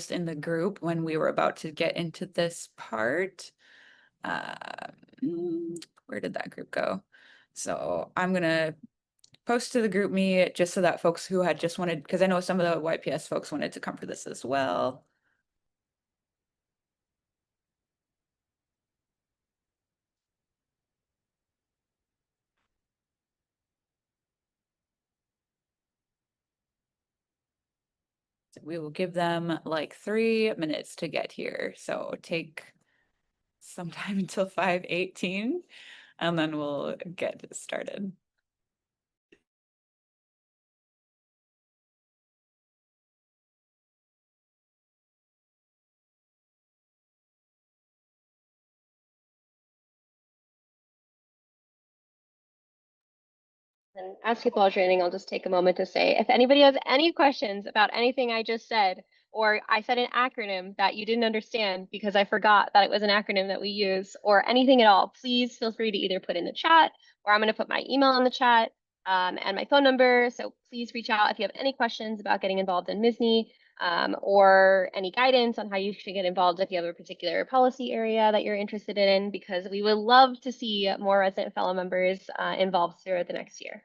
in the group when we were about to get into this part. Where did that group go? So I'm gonna post to the group me just so that folks who had just wanted, because I know some of the YPS folks wanted to come for this as well. So we will give them like 3 minutes to get here. So take some time until 5:18 and then we'll get started. And as people are joining, I'll just take a moment to say, if anybody has any questions about anything I just said, or I said an acronym that you didn't understand because I forgot that it was an acronym that we use, or anything at all, please feel free to either put in the chat, or I'm going to put my email in the chat and my phone number. So please reach out if you have any questions about getting involved in MSSNY, or any guidance on how you should get involved if you have a particular policy area that you're interested in, because we would love to see more resident fellow members involved throughout the next year.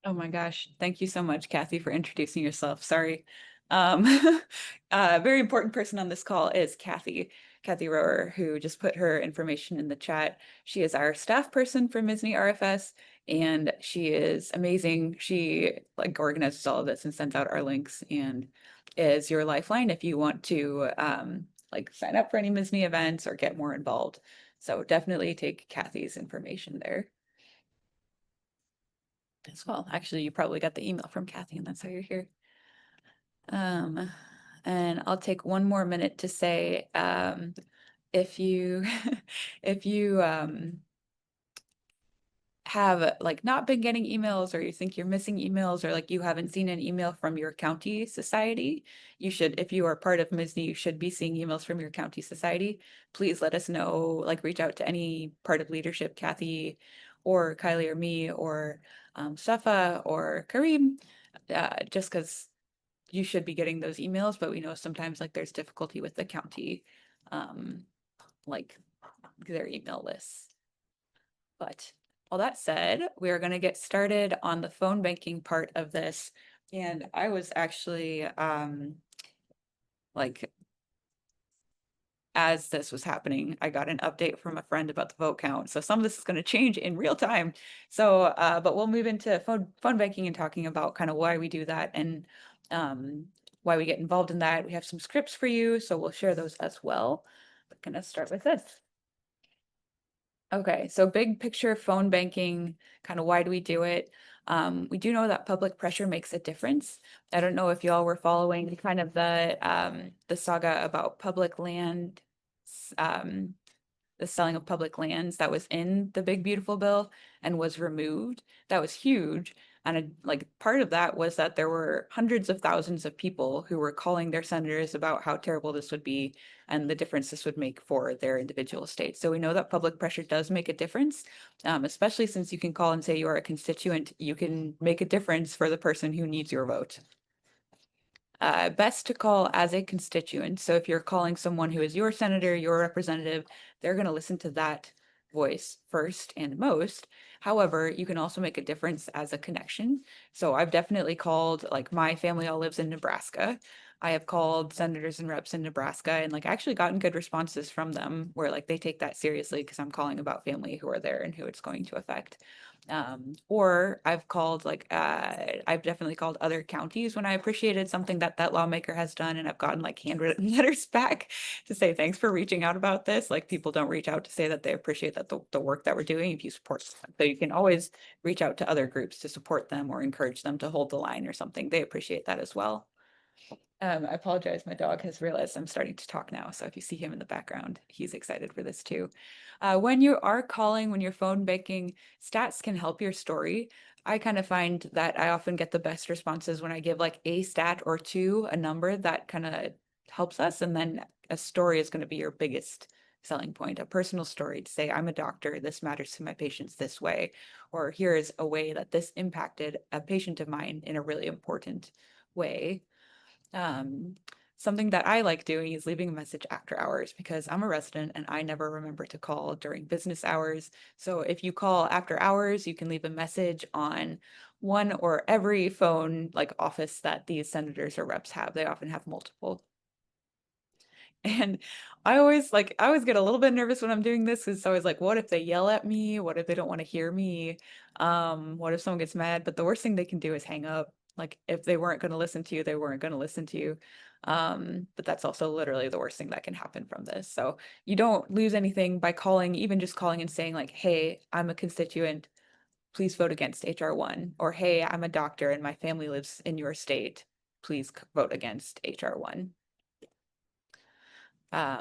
Oh my gosh. Thank you so much, Kathy, for introducing yourself. Sorry. A very important person on this call is Kathy Rower, who just put her information in the chat. She is our staff person for MSSNY RFS, and she is amazing. She like organizes all of this and sends out our links and is your lifeline if you want to like sign up for any MSSNY events or get more involved. So definitely take Kathy's information there as well. Actually, you probably got the email from Kathy and that's how you're here. And I'll take one more minute to say, if you if you have like not been getting emails, or you think you're missing emails, or like you haven't seen an email from your county society, you should, if you are part of MSSNY, you should be seeing emails from your county society. Please let us know, like reach out to any part of leadership, Kathy or Kylie or me or Safa or Kareem, just because you should be getting those emails, but we know sometimes like there's difficulty with the county, um, like their email lists. But all that said, we are going to get started on the phone banking part of this. And I was actually like, as this was happening, I got an update from a friend about the vote count. So some of this is going to change in real time. So, but we'll move into phone banking and talking about kind of why we do that and why we get involved in that. We have some scripts for you, so we'll share those as well. But gonna start with this. Okay, so big picture phone banking, kind of why do we do it? We do know that public pressure makes a difference. I don't know if y'all were following kind of the saga about public land, um, the selling of public lands that was in the big beautiful bill and was removed. That was huge. And like part of that was that there were hundreds of thousands of people who were calling their senators about how terrible this would be and the difference this would make for their individual states. So we know that public pressure does make a difference, especially since you can call and say you are a constituent, you can make a difference for the person who needs your vote. Best to call as a constituent. So if you're calling someone who is your senator, your representative, they're going to listen to that voice first and most. However, you can also make a difference as a connection. So I've definitely called, like my family all lives in Nebraska. I have called senators and reps in Nebraska and like actually gotten good responses from them where like they take that seriously because I'm calling about family who are there and who it's going to affect. Or I've called like I've definitely called other counties when I appreciated something that that lawmaker has done, and I've gotten like handwritten letters back to say thanks for reaching out about this. Like people don't reach out to say that they appreciate that the work that we're doing if you support them. So you can always reach out to other groups to support them or encourage them to hold the line or something. They appreciate that as well. I apologize. My dog has realized I'm starting to talk now. So if you see him in the background, he's excited for this too. When you are calling, when you're phone banking, stats can help your story. I kind of find that I often get the best responses when I give like a stat or two, a number that kind of helps us. And then a story is going to be your biggest selling point, a personal story to say, I'm a doctor, this matters to my patients this way, or here is a way that this impacted a patient of mine in a really important way. Um, Something that I like doing is leaving a message after hours because I'm a resident and I never remember to call during business hours. So if you call after hours, you can leave a message on one or every phone like office that these senators or reps have. They often have multiple. And I always get a little bit nervous when I'm doing this. It's always like, what if they yell at me? What if they don't want to hear me? What if someone gets mad? But the worst thing they can do is hang up. Like if they weren't going to listen to you, they weren't going to listen to you. But that's also literally the worst thing that can happen from this. So you don't lose anything by calling, even just calling and saying like, hey, I'm a constituent. Please vote against HR 1. Or hey, I'm a doctor and my family lives in your state. Please vote against HR 1.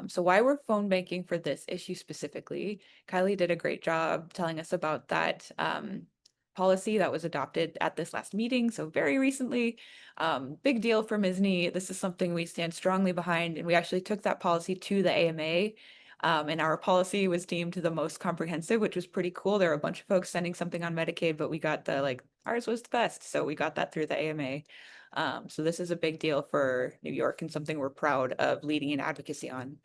So why we're phone banking for this issue specifically, Kylie did a great job telling us about that policy that was adopted at this last meeting. So very recently, big deal for MSSNY. This is something we stand strongly behind, and we actually took that policy to the AMA. And our policy was deemed the most comprehensive, which was pretty cool. There were a bunch of folks sending something on Medicaid, but we got the like ours was the best. So we got that through the AMA. So this is a big deal for New York and something we're proud of leading in advocacy on.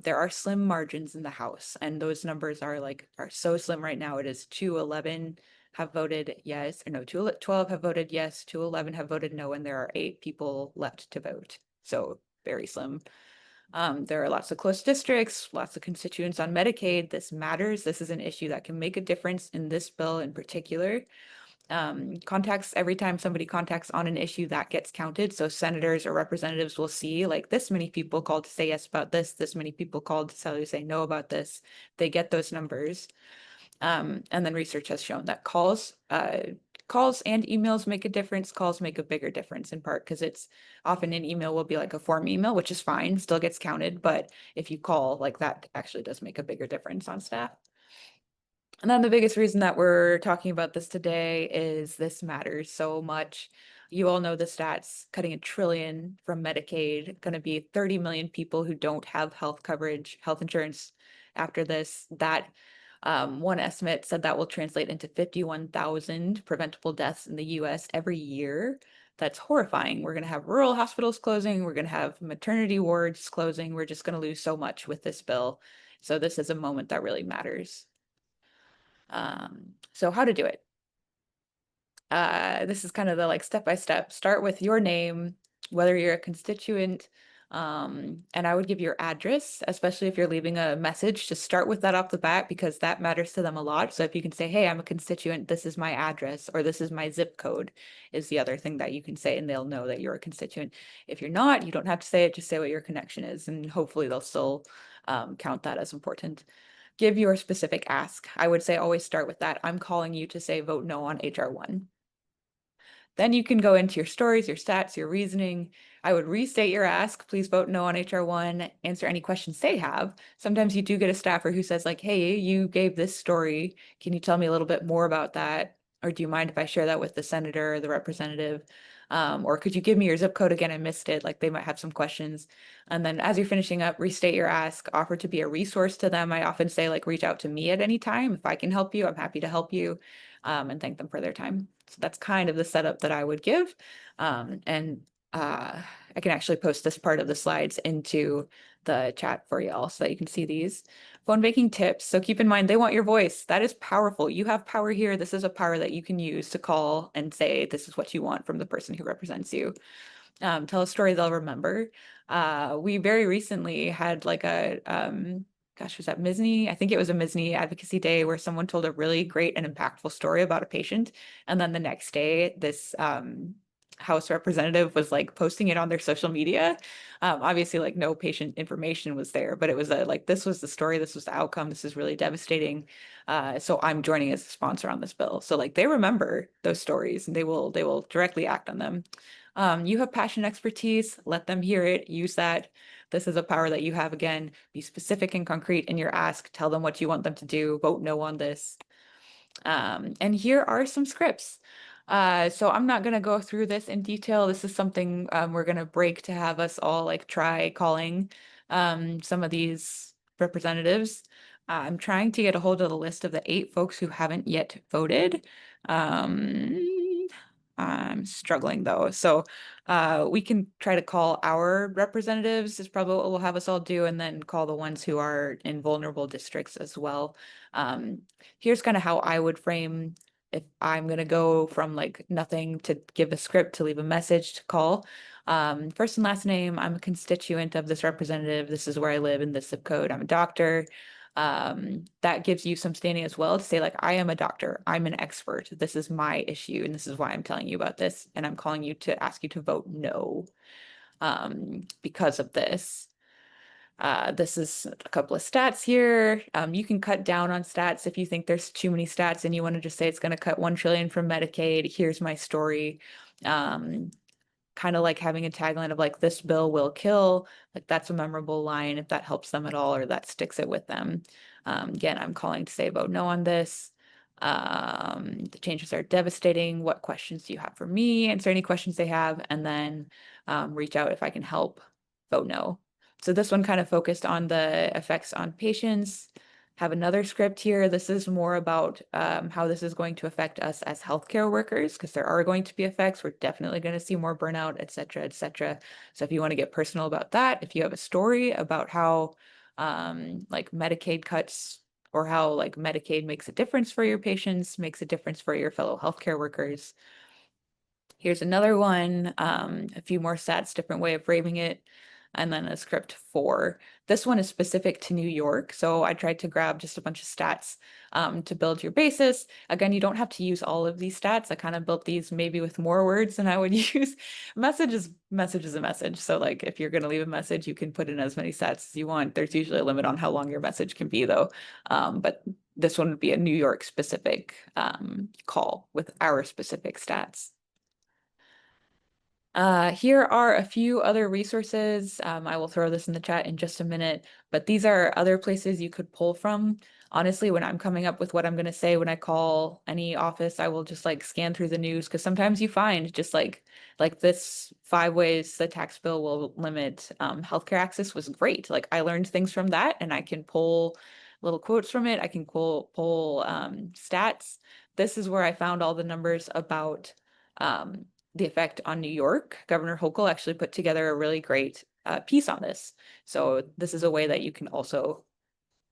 There are slim margins in the House, and those numbers are so slim right now. It is 211 have voted yes, or no, 212 have voted yes, 211 have voted no, and there are 8 people left to vote. So very slim. There are lots of close districts, lots of constituents on Medicaid. This matters. This is an issue that can make a difference in this bill in particular. Contacts, every time somebody contacts on an issue that gets counted. So senators or representatives will see like this many people called to say yes about this many people called to say no about this. They get those numbers. And then research has shown that calls and emails make a difference. Calls make a bigger difference in part because it's often an email will be like a form email, which is fine, still gets counted. But if you call, like that actually does make a bigger difference on staff. And then the biggest reason that we're talking about this today is this matters so much. You all know the stats, cutting $1 trillion from Medicaid, going to be 30 million people who don't have health coverage, health insurance after this. That one estimate said that will translate into 51,000 preventable deaths in the US every year. That's horrifying. We're going to have rural hospitals closing. We're going to have maternity wards closing. We're just going to lose so much with this bill. So this is a moment that really matters. So how to do it. This is kind of the like step by step. Start with your name, whether you're a constituent, and I would give your address, especially if you're leaving a message. Just start with that off the bat because that matters to them a lot. So if you can say, "Hey, I'm a constituent. This is my address," or "This is my zip code," is the other thing that you can say, and they'll know that you're a constituent. If you're not, you don't have to say it. Just say what your connection is, and hopefully they'll still count that as important. Give your specific ask. I would say always start with that. I'm calling you to say vote no on HR1. Then you can go into your stories, your stats, your reasoning. I would restate your ask. Please vote no on HR1. Answer any questions they have. Sometimes you do get a staffer who says like, hey, you gave this story. Can you tell me a little bit more about that? Or do you mind if I share that with the senator or the representative? Or could you give me your zip code again? I missed it. Like they might have some questions. And then as you're finishing up, restate your ask, offer to be a resource to them. I often say like, reach out to me at any time. If I can help you, I'm happy to help you, and thank them for their time. So that's kind of the setup that I would give. And I can actually post this part of the slides into the chat for y'all so that you can see these. Phone banking tips. So keep in mind, they want your voice. That is powerful. You have power here. This is a power that you can use to call and say, this is what you want from the person who represents you. Tell a story they'll remember. We very recently had like a, gosh, was that MSSNY? I think it was a MSSNY advocacy day where someone told a really great and impactful story about a patient. And then the next day, this House representative was like posting it on their social media. Obviously, like no patient information was there, but it was a, like, this was the story, this was the outcome, this is really devastating. So I'm joining as a sponsor on this bill. So like they remember those stories and they will directly act on them. You have passion expertise, let them hear it, use that. This is a power that you have again. Be specific and concrete in your ask. Tell them what you want them to do. Vote no on this. And here are some scripts. So I'm not going to go through this in detail. This is something we're going to break to have us all like try calling some of these representatives. I'm trying to get a hold of the list of the 8 folks who haven't yet voted. Um, I'm struggling though. So we can try to call our representatives is probably what we'll have us all do, and then call the ones who are in vulnerable districts as well. Here's kind of how I would frame if I'm gonna go from like nothing to give a script to leave a message to call. First and last name, I'm a constituent of this representative. This is where I live in this zip code. I'm a doctor. That gives you some standing as well to say like, I am a doctor. I'm an expert. This is my issue, and this is why I'm telling you about this. And I'm calling you to ask you to vote no because of this. This is a couple of stats here. You can cut down on stats if you think there's too many stats and you want to just say it's going to cut 1 trillion from Medicaid. Here's my story. Um, Kind of like having a tagline of like, this bill will kill. Like that's a memorable line if that helps them at all or that sticks it with them. Again, I'm calling to say vote no on this. The changes are devastating. What questions do you have for me? Answer any questions they have, and then reach out if I can help. Vote no. So this one kind of focused on the effects on patients. Have another script here. This is more about how this is going to affect us as healthcare workers, because there are going to be effects. We're definitely going to see more burnout, et cetera, et cetera. So if you want to get personal about that, if you have a story about how like Medicaid cuts or how like Medicaid makes a difference for your patients, makes a difference for your fellow healthcare workers. Here's another one, a few more stats, different way of framing it, and then a script 4. This one is specific to New York, so I tried to grab just a bunch of stats to build your basis. Again, you don't have to use all of these stats. I kind of built these maybe with more words than I would use. Message is a message. So like if you're going to leave a message, you can put in as many stats as you want. There's usually a limit on how long your message can be though. But this one would be a New York specific call with our specific stats. Here are a few other resources. I will throw this in the chat in just a minute, but these are other places you could pull from. Honestly, when I'm coming up with what I'm going to say when I call any office, I will just like scan through the news because sometimes you find just like this 5 ways the tax bill will limit healthcare access was great. Like I learned things from that, and I can pull little quotes from it. I can pull stats. This is where I found all the numbers about um, the effect on New York. Governor Hochul actually put together a really great piece on this. So this is a way that you can also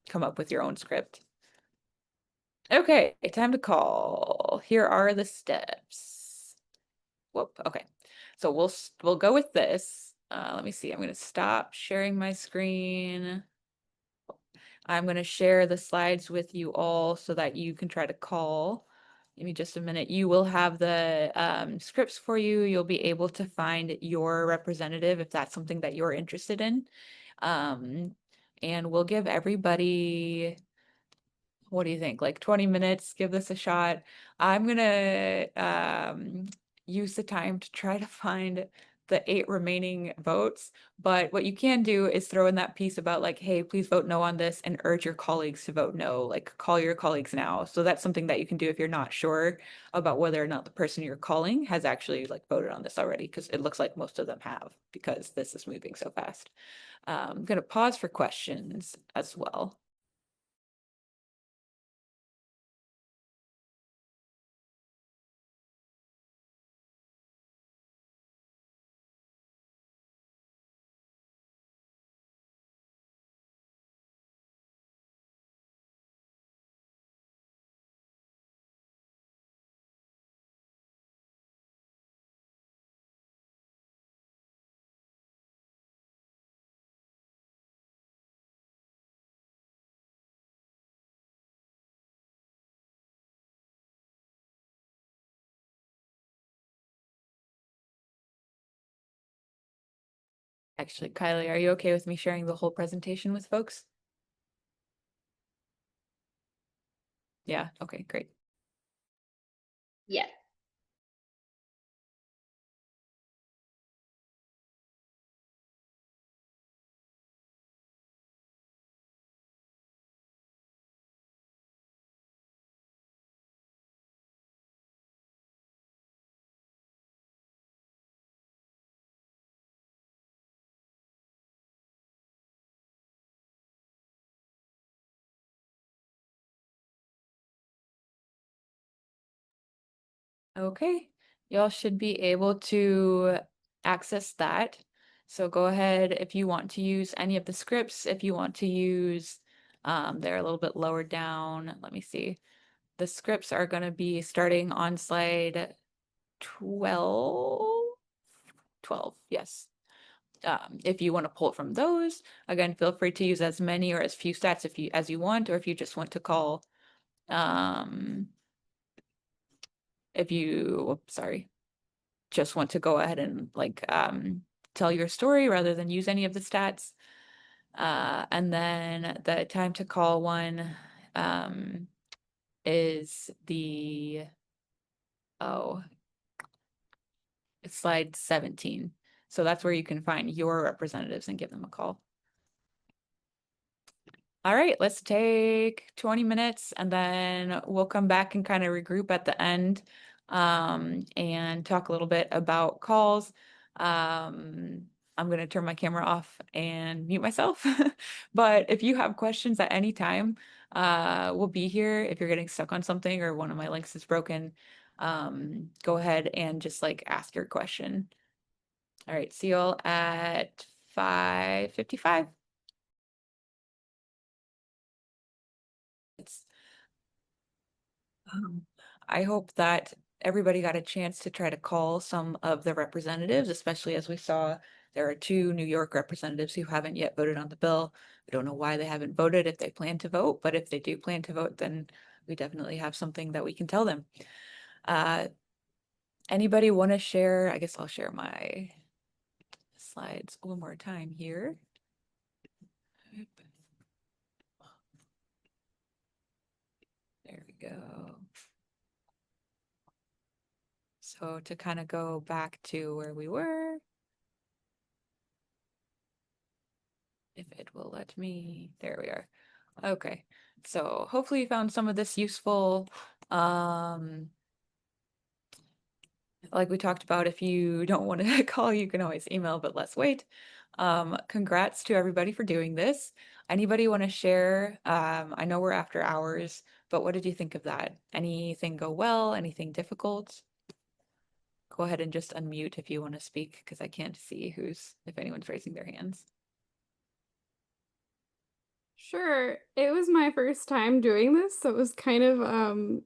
come up with your own script. Okay, time to call. Here are the steps. Whoop, okay. So we'll go with this. Let me see. I'm going to stop sharing my screen. I'm going to share the slides with you all so that you can try to call. Give me just a minute. You will have the scripts for you. You'll be able to find your representative if that's something that you're interested in. And we'll give everybody, what do you think? Like 20 minutes, give this a shot. I'm gonna use the time to try to find the 8 remaining votes. But what you can do is throw in that piece about like, hey, please vote no on this and urge your colleagues to vote no. Like call your colleagues now. So that's something that you can do if you're not sure about whether or not the person you're calling has actually like voted on this already, because it looks like most of them have because this is moving so fast. I'm gonna pause for questions as well. Actually, Kylie, are you okay with me sharing the whole presentation with folks? Yeah, okay, great. Yes. Okay, y'all should be able to access that. So go ahead if you want to use any of the scripts, if you want to use, they're a little bit lower down. Let me see. The scripts are going to be starting on slide 12. 12, yes. If you want to pull from those, again, feel free to use as many or as few stats if you as you want, or if you just want to call um if you sorry, just want to go ahead and like tell your story rather than use any of the stats. And then the time to call one is the oh it's slide 17. So that's where you can find your representatives and give them a call. All right, let's take 20 minutes and then we'll come back and kind of regroup at the end and talk a little bit about calls. I'm going to turn my camera off and mute myself. But if you have questions at any time, we'll be here. If you're getting stuck on something or one of my links is broken, go ahead and just like ask your question. All right, see y'all at 5:55. Um, I hope that everybody got a chance to try to call some of the representatives, especially as we saw there are 2 New York representatives who haven't yet voted on the bill. We don't know why they haven't voted if they plan to vote, but if they do plan to vote, then we definitely have something that we can tell them. Uh, Anybody want to share? I guess I'll share my slides one more time here. There we go. So So to kind of go back to where we were, if it will let me, there we are. Okay, so hopefully you found some of this useful. Um, like we talked about, if you don't want to call, you can always email, but let's wait. Congrats to everybody for doing this. Anybody want to share? I know we're after hours, but what did you think of that? Anything go well? Anything difficult? Go ahead and just unmute if you want to speak because I can't see if anyone's raising their hands. Sure. It was my first time doing this, so it was kind of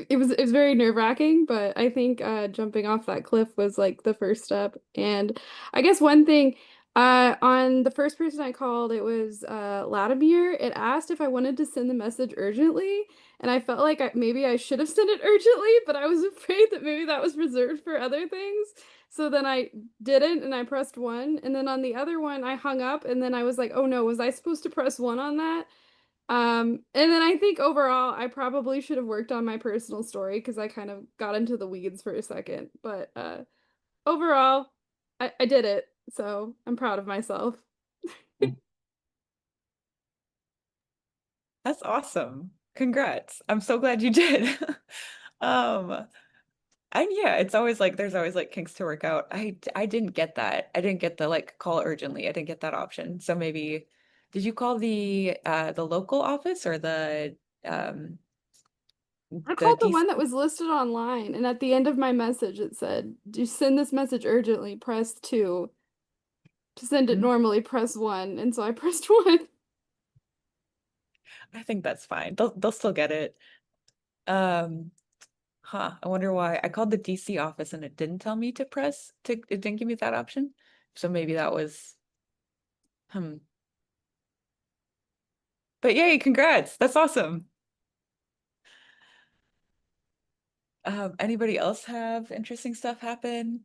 it was very nerve-wracking, but I think jumping off that cliff was like the first step. And I guess one thing on the first person I called, it was Latimer. It asked if I wanted to send the message urgently, and I felt like maybe I should have sent it urgently, but I was afraid that maybe that was reserved for other things. So then I didn't, and I pressed one, and then on the other one I hung up, and then I was like, "Oh no, was I supposed to press one on that?" And then I think overall, I probably should have worked on my personal story because I kind of got into the weeds for a second. But overall, I did it, so I'm proud of myself. That's awesome. Congrats. I'm so glad you did. Um, and yeah, it's always like there's always like kinks to work out. I didn't get that. I didn't get the like call urgently. I didn't get that option. So maybe did you call the local office or um I the called the DC? one that was listed online, and at the end of my message, it said, "Do you send this message urgently? Press 2. To send it Mm, normally, press 1." And so I pressed 1. I think that's fine. They'll still get it. Um, huh. I wonder why I called the DC office and it didn't tell me to it didn't give me that option. So maybe that was hmm. But yay, congrats. That's awesome. Anybody else have interesting stuff happen?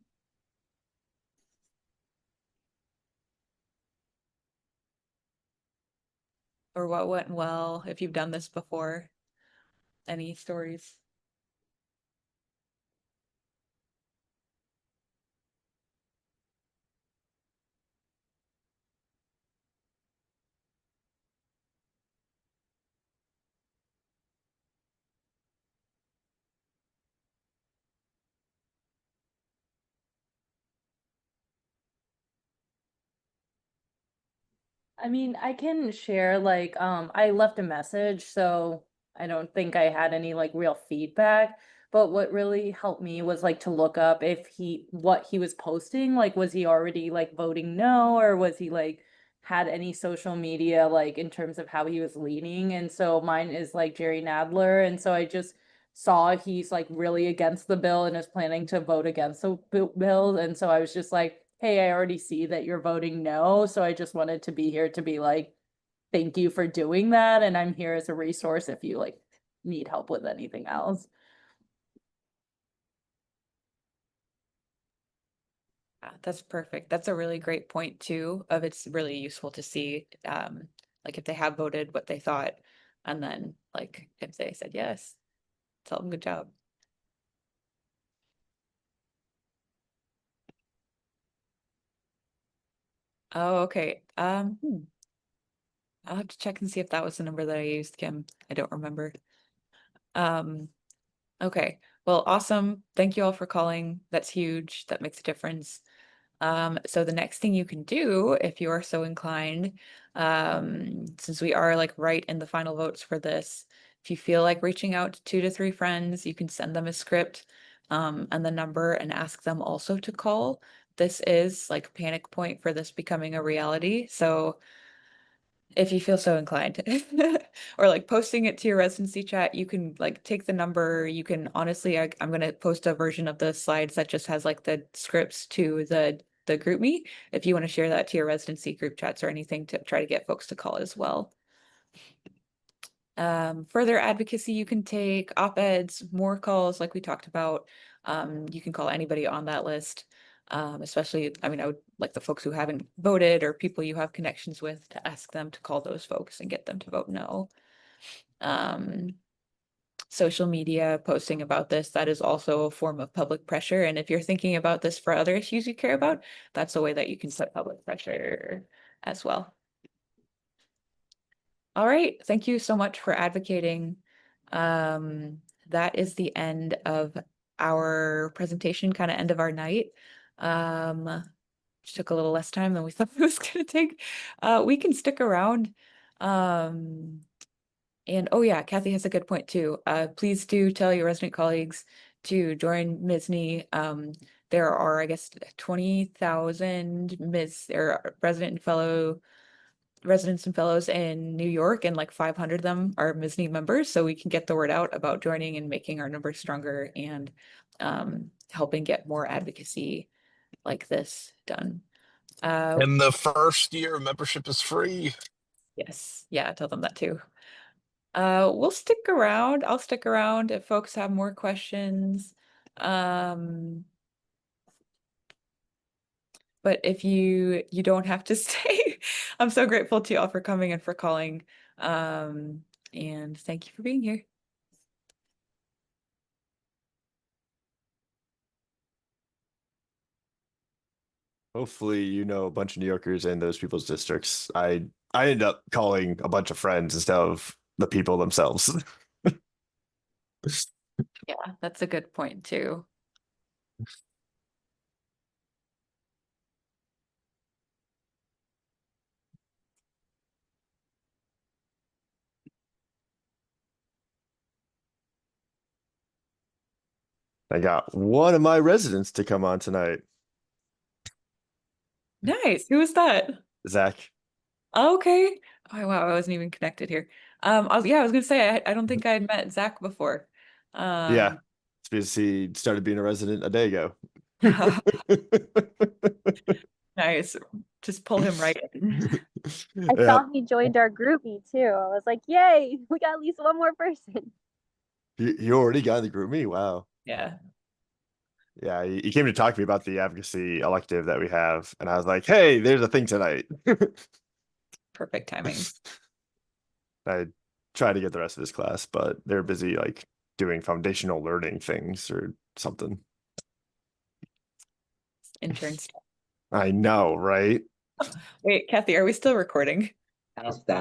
Or what went well if you've done this before? Any stories? I mean, I can share I left a message, so I don't think I had any like real feedback. But what really helped me was like to look up if what he was posting, like was he already like voting no, or was he like had any social media like in terms of how he was leaning. And so mine is like Jerry Nadler, and so I just saw he's like really against the bill and is planning to vote against the bill. And so I was just like, hey, I already see that you're voting no. So I just wanted to be here to be like, thank you for doing that. And I'm here as a resource if you like need help with anything else. That's perfect. That's a really great point too, of it's really useful to see like if they have voted what they thought, and then like if they said yes, tell them good job. Oh, okay. I'll have to check and see if that was the number that I used, Kim. I don't remember. Um, okay. Well, awesome. Thank you all for calling. That's huge. That makes a difference. So the next thing you can do, if you are so inclined, since we are like right in the final votes for this, if you feel like reaching out to 2 to 3 friends, you can send them a script, and the number and ask them also to call. This is like a panic point for this becoming a reality. So if you feel so inclined or like posting it to your residency chat, you can like take the number. You can honestly, I'm going to post a version of the slides that just has like the scripts to the group me if you want to share that to your residency group chats or anything to try to get folks to call as well. Further advocacy you can take, op-eds, more calls like we talked about. You can call anybody on that list. Especially, I mean, I would like the folks who haven't voted or people you have connections with to ask them to call those folks and get them to vote no. Um, social media, posting about this, that is also a form of public pressure. And if you're thinking about this for other issues you care about, that's a way that you can put public pressure as well. All right, thank you so much for advocating. That is the end of our presentation, kind of end of our night. Which took a little less time than we thought it was going to take. We can stick around. And oh yeah, Kathy has a good point too. Please do tell your resident colleagues to join MSSNY. There are, I guess, 20,000 residents and fellows in New York, and like 500 of them are MSSNY members. So we can get the word out about joining and making our numbers stronger and helping get more advocacy like this done. And the first year of membership is free. Yes, yeah, tell them that too. We'll stick around. I'll stick around if folks have more questions. But if you don't have to stay, I'm so grateful to y'all for coming and for calling. And thank you for being here. Hopefully, you know a bunch of New Yorkers in those people's districts. I ended up calling a bunch of friends instead of the people themselves. Yeah, that's a good point too. I got one of my residents to come on tonight, Nice. Who was that? Zach. Okay. Oh wow, I wasn't even connected here. Yeah, I was gonna say I don't think I had met Zach before. Yeah, it's because he started being a resident a day ago. Nice. Just pull him right in. I Yeah, saw he joined our groupie too. I was like, yay, we got at least one more person. he already got in the group me. Wow. Yeah. Yeah, he came to talk to me about the advocacy elective that we have, and I was like, "Hey, there's a thing tonight." Perfect timing. I tried to get the rest of this class, but they're busy like doing foundational learning things or something. Intern stuff. I know, right? Wait, Kathy, are we still recording? How's that?